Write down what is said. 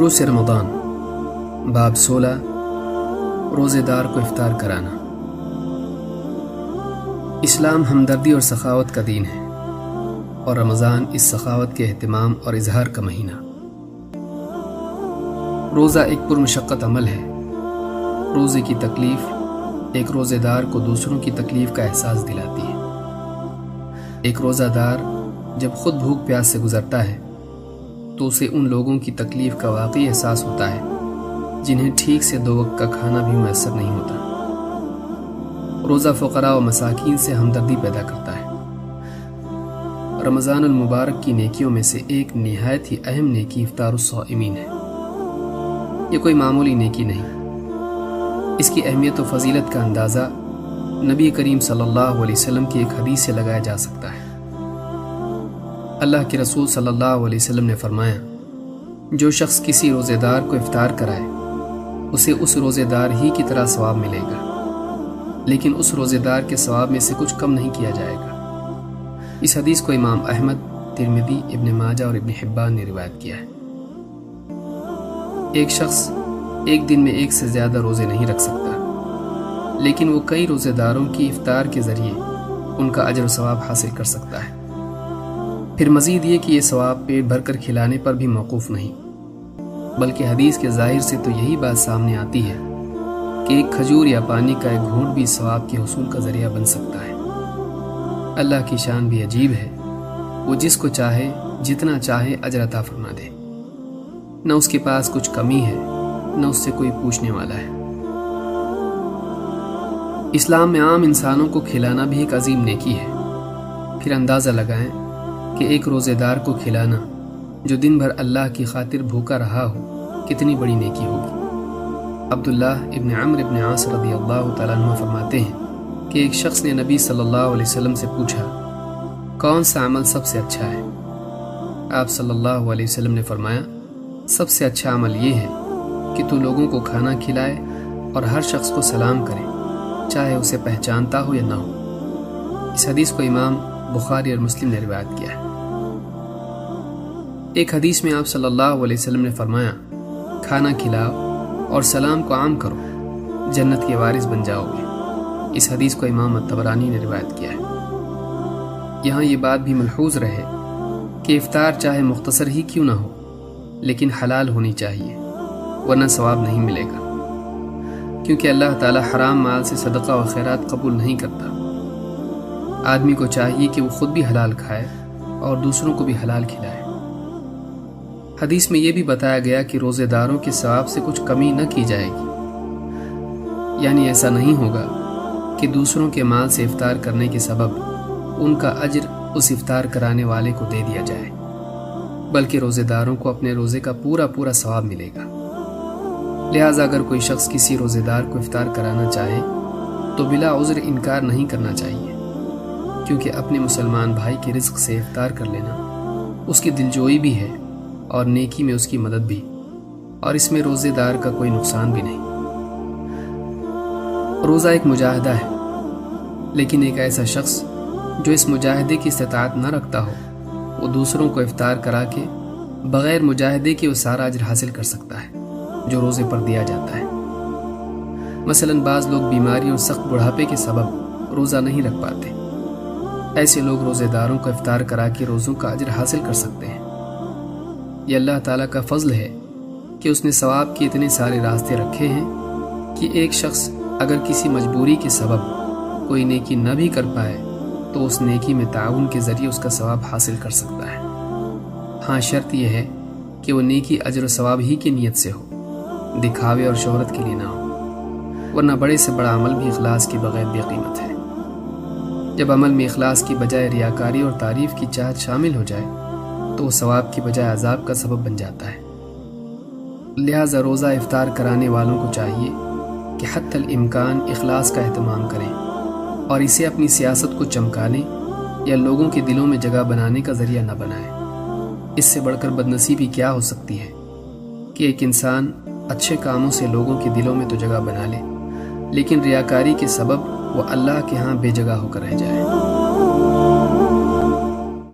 दुरूस रमज़ान बाब 16 रोज़े दार को इफ्तार कराना। इस्लाम हमदर्दी और सखावत का दीन है और रमज़ान इस सखावत के एहतमाम और इजहार का महीना। रोज़ा एक पुरमशक्क़त अमल है। रोज़े की तकलीफ़ एक रोज़ेदार को दूसरों की तकलीफ़ का एहसास दिलाती है। एक रोज़ादार जब खुद भूख प्यास से गुज़रता है तो उसे उन लोगों की तकलीफ़ का वाक़ई एहसास होता है जिन्हें ठीक से 2 वक्त का खाना भी मैसर नहीं होता। रोज़ा फ़ुक़रा व मसाकीन से हमदर्दी पैदा करता है। रमज़ानुल मुबारक की नेकियों में से एक निहायत ही अहम नेकी इफ्तारुस साइमीन है। ये कोई मामूली नेकी नहीं। इसकी अहमियत व फ़ज़ीलत का अंदाज़ा नबी करीम सल्लल्लाहु अलैहि वसल्लम की एक हदीस से लगाया जा सकता है। अल्लाह के रसूल सल्लल्लाहु अलैहि वसल्लम ने फरमाया, जो शख्स किसी रोज़ेदार को इफ्तार कराए उसे उस रोज़ेदार ही की तरह सवाब मिलेगा, लेकिन उस रोज़ेदार के सवाब में से कुछ कम नहीं किया जाएगा। इस हदीस को इमाम अहमद, तिरमिज़ी, इब्न माजा और इब्न हिब्बान ने रिवायत किया है। एक शख्स एक दिन में एक से ज़्यादा रोज़े नहीं रख सकता, लेकिन वो कई रोज़ेदारों की इफ्तार के ज़रिए उनका अजर व सवाब हासिल कर सकता है। फिर मज़ीद ये कि ये सवाब पेट भर कर खिलाने पर भी मौकूफ़ नहीं, बल्कि हदीस के ज़ाहिर से तो यही बात सामने आती है कि एक खजूर या पानी का एक घूंट भी सवाब के हुसूल का ज़रिया बन सकता है। अल्लाह की शान भी अजीब है। वो जिसको चाहे जितना चाहे अजर अता फरमा दे। न उसके पास कुछ कमी है, न उससे कोई पूछने वाला है। इस्लाम में आम इंसानों को खिलाना भी एक अजीम नेकी है। फिर अंदाज़ा लगाएं कि एक रोज़ेदार को खिलाना जो दिन भर अल्लाह की खातिर भूखा रहा हो कितनी बड़ी नेकी होगी। अब्दुल्लाह इब्न अम्र इब्न आस रज़ियल्लाहु तआला अन्हु फरमाते हैं कि एक शख्स ने नबी सल्लल्लाहु अलैहि वसल्लम से पूछा, कौन सा अमल सबसे अच्छा है? आप सल्लल्लाहु अलैहि वसल्लम ने फरमाया, सबसे अच्छा अमल ये है कि तू लोगों को खाना खिलाए और हर शख्स को सलाम करे, चाहे उसे पहचानता हो या ना हो। इस हदीस को इमाम बुखारी और मुस्लिम ने रिवायत किया है। एक हदीस में आप सल्लल्लाहु अलैहि वसल्लम ने फरमाया, खाना खिलाओ और सलाम को आम करो, जन्नत के वारिस बन जाओगे। इस हदीस को इमाम तबरानी ने रिवायत किया है। यहाँ ये बात भी मलहूज़ रहे कि इफ्तार चाहे मुख्तसर ही क्यों ना हो, लेकिन हलाल होनी चाहिए, वरना सवाब नहीं मिलेगा, क्योंकि अल्लाह ताला हराम माल से सदका व खैरात कबूल नहीं करता। आदमी को चाहिए कि वो खुद भी हलाल खाए और दूसरों को भी हलाल खिलाए। हदीस में यह भी बताया गया कि रोज़ेदारों के सवाब से कुछ कमी न की जाएगी, यानी ऐसा नहीं होगा कि दूसरों के माल से इफ्तार करने के सबब उनका अज्र उस इफ्तार कराने वाले को दे दिया जाए, बल्कि रोज़ेदारों को अपने रोज़े का पूरा पूरा सवाब मिलेगा। लिहाजा अगर कोई शख्स किसी रोज़ेदार को इफ्तार कराना चाहे तो बिला उज़्र इनकार नहीं करना चाहिए, क्योंकि अपने मुसलमान भाई के रिज़्क़ से इफ्तार कर लेना उसकी दिलजोई भी है और नेकी में उसकी मदद भी, और इसमें रोज़ेदार का कोई नुकसान भी नहीं। रोज़ा एक मुजाहिदा है, लेकिन एक ऐसा शख्स जो इस मुजाहिदे की इस्तिताअत न रखता हो, वो दूसरों को इफ्तार करा के बग़ैर मुजाहिदे के वो सारा अजर हासिल कर सकता है जो रोज़े पर दिया जाता है। मसलन बाज़ लोग बीमारी और सख्त बुढ़ापे के सबब रोज़ा नहीं रख पाते। ऐसे लोग रोज़ेदारों को इफ्तार करा के रोज़ों का अजर हासिल कर सकते हैं। यह अल्लाह ताला का फ़ज़ल है कि उसने सवाब के इतने सारे रास्ते रखे हैं कि एक शख्स अगर किसी मजबूरी के सबब कोई नेकी न भी कर पाए तो उस नेकी में ताउन के ज़रिए उसका सवाब हासिल कर सकता है। हाँ, शर्त यह है कि वो नेकी अजर सवाब ही की नीयत से हो, दिखावे और शोहरत के लिए ना हो, वरना बड़े से बड़ा अमल भी इखलास के बगैर बेकीमत है। जब अमल में इखलास की बजाय रियाकारी और तारीफ़ की चाहत शामिल हो जाए तो वो सवाब की बजाय अजाब का सबब बन जाता है। लिहाजा रोज़ा इफ्तार कराने वालों को चाहिए कि हत्तल इम्कान इखलास का एहतमाम करें और इसे अपनी सियासत को चमकाने या लोगों के दिलों में जगह बनाने का ज़रिया न बनाएं। इससे बढ़कर बदनसीबी क्या हो सकती है कि एक इंसान अच्छे कामों से लोगों के दिलों में तो जगह बना ले, लेकिन रियाकारी के सबब वो अल्लाह के यहाँ बेजगह होकर रह जाए।